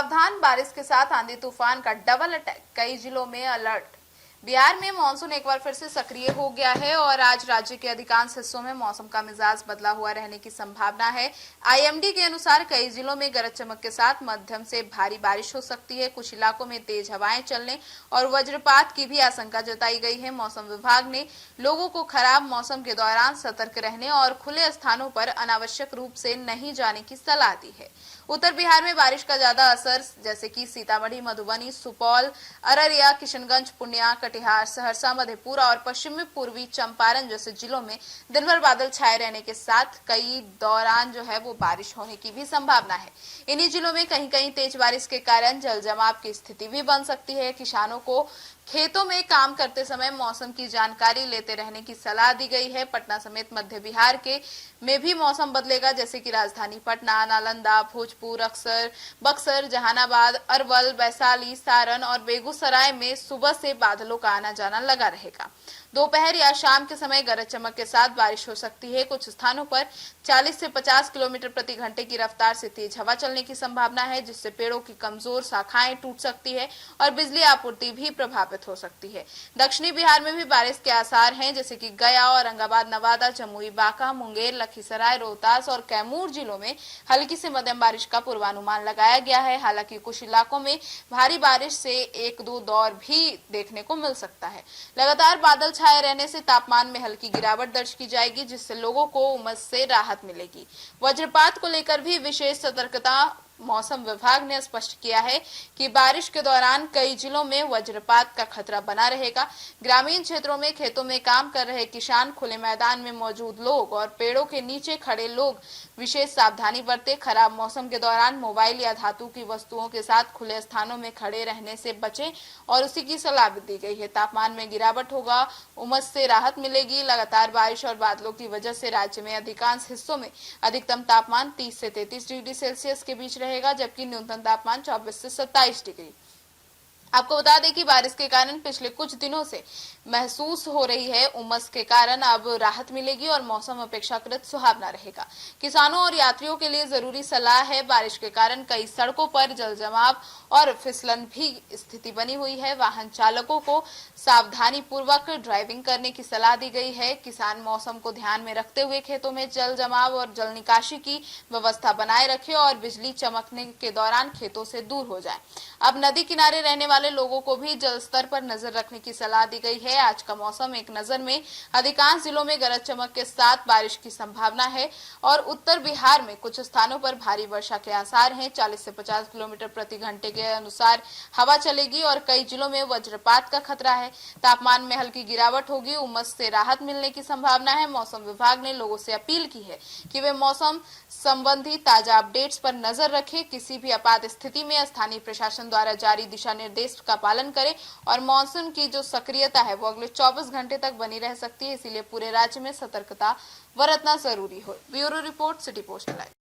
सावधान, बारिश के साथ आंधी तूफान का डबल अटैक, कई जिलों में अलर्ट। बिहार में मानसून एक बार फिर से सक्रिय हो गया है और आज राज्य के अधिकांश हिस्सों में मौसम का मिजाज बदला हुआ रहने की संभावना है। आईएमडी के अनुसार कई जिलों में गरज चमक के साथ मध्यम से भारी बारिश हो सकती है। कुछ इलाकों में तेज हवाएं चलने और वज्रपात की भी आशंका जताई गई है। मौसम विभाग ने लोगों को खराब मौसम के दौरान सतर्क रहने और खुले स्थानों पर अनावश्यक रूप से नहीं जाने की सलाह दी है। उत्तर बिहार में बारिश का ज्यादा असर जैसे कि सीतामढ़ी, मधुबनी, सुपौल, अररिया, किशनगंज, पूर्णिया, कटिहार, सहरसा, मधेपुरा और पश्चिमी पूर्वी चंपारण जैसे जिलों में दिन भर बादल छाए रहने के साथ कई दौरान जो है वो बारिश होने की भी संभावना है। इन्हीं जिलों में कहीं कहीं तेज बारिश के कारण जल जमाव की स्थिति भी बन सकती है। किसानों को खेतों में काम करते समय मौसम की जानकारी लेते रहने की सलाह दी गई है। पटना समेत मध्य बिहार के में भी मौसम बदलेगा, जैसे कि राजधानी पटना, नालंदा, भोजपुर, बक्सर, जहानाबाद, अरवल, वैशाली, सारण और बेगूसराय में सुबह से बादलों का आना जाना लगा रहेगा। दोपहर या शाम के समय गरज चमक के साथ बारिश हो सकती है। कुछ स्थानों पर 40 से 50 किलोमीटर प्रति घंटे की रफ्तार से तेज हवा चलने की संभावना है, जिससे पेड़ों की कमजोर शाखाएं टूट सकती है और बिजली आपूर्ति भी प्रभावित हो सकती है। दक्षिणी बिहार में भी बारिश के आसार हैं, जैसे कि गया, औरंगाबाद, नवादा, जमुई, बांका, मुंगेर, लखीसराय, रोहतास और कैमूर जिलों में हल्की से मध्यम बारिश का पूर्वानुमान लगाया गया है। हालांकि कुछ इलाकों में भारी बारिश से 1-2 दौर भी देखने को मिल सकता है। लगातार बादल छाए रहने से तापमान में हल्की गिरावट दर्ज की जाएगी, जिससे लोगों को उमस से राहत मिलेगी। वज्रपात को लेकर भी विशेष सतर्कता मौसम विभाग ने स्पष्ट किया है कि बारिश के दौरान कई जिलों में वज्रपात का खतरा बना रहेगा। ग्रामीण क्षेत्रों में खेतों में काम कर रहे किसान, खुले मैदान में मौजूद लोग और पेड़ों के नीचे खड़े लोग विशेष सावधानी बरतें। खराब मौसम के दौरान मोबाइल या धातु की वस्तुओं के साथ खुले स्थानों में खड़े रहने से बचें और उसी की सलाह भी दी गई है। तापमान में गिरावट होगा, उमस से राहत मिलेगी। लगातार बारिश और बादलों की वजह से राज्य में अधिकांश हिस्सों में अधिकतम तापमान 30 से 33 डिग्री सेल्सियस के बीच रहेगा, जबकि न्यूनतम तापमान 24 से 27 डिग्री। आपको बता दें कि बारिश के कारण पिछले कुछ दिनों से महसूस हो रही है उमस के कारण अब राहत मिलेगी और मौसम अपेक्षाकृत सुहावना रहेगा। किसानों और यात्रियों के लिए जरूरी सलाह है। बारिश के कारण कई सड़कों पर जल जमाव और फिसलन भी स्थिति बनी हुई है। वाहन चालकों को सावधानी पूर्वक ड्राइविंग करने की सलाह दी गई है। किसान मौसम को ध्यान में रखते हुए खेतों में जल जमाव और जल निकासी की व्यवस्था बनाए रखें और बिजली चमकने के दौरान खेतों से दूर हो जाए। अब नदी किनारे रहने वाले लोगों को भी जल स्तर पर नजर रखने की सलाह दी गई है। आज का मौसम एक नजर में अधिकांश जिलों में गरज चमक के साथ बारिश की संभावना है और उत्तर बिहार में कुछ स्थानों पर भारी वर्षा के आसार हैं। 40 से 50 किलोमीटर प्रति घंटे के अनुसार हवा चलेगी और कई जिलों में वज्रपात का खतरा है। तापमान में हल्की गिरावट होगी, उमस से राहत मिलने की संभावना है। मौसम विभाग ने लोगों से अपील की है कि वे मौसम संबंधी ताजा अपडेट्स पर नजर रखें। किसी भी आपात स्थिति में स्थानीय प्रशासन द्वारा जारी दिशा निर्देश का पालन करें और मानसून की जो सक्रियता है वो अगले 24 घंटे तक बनी रह सकती है, इसीलिए पूरे राज्य में सतर्कता बरतना जरूरी हो। Bureau report, city post live.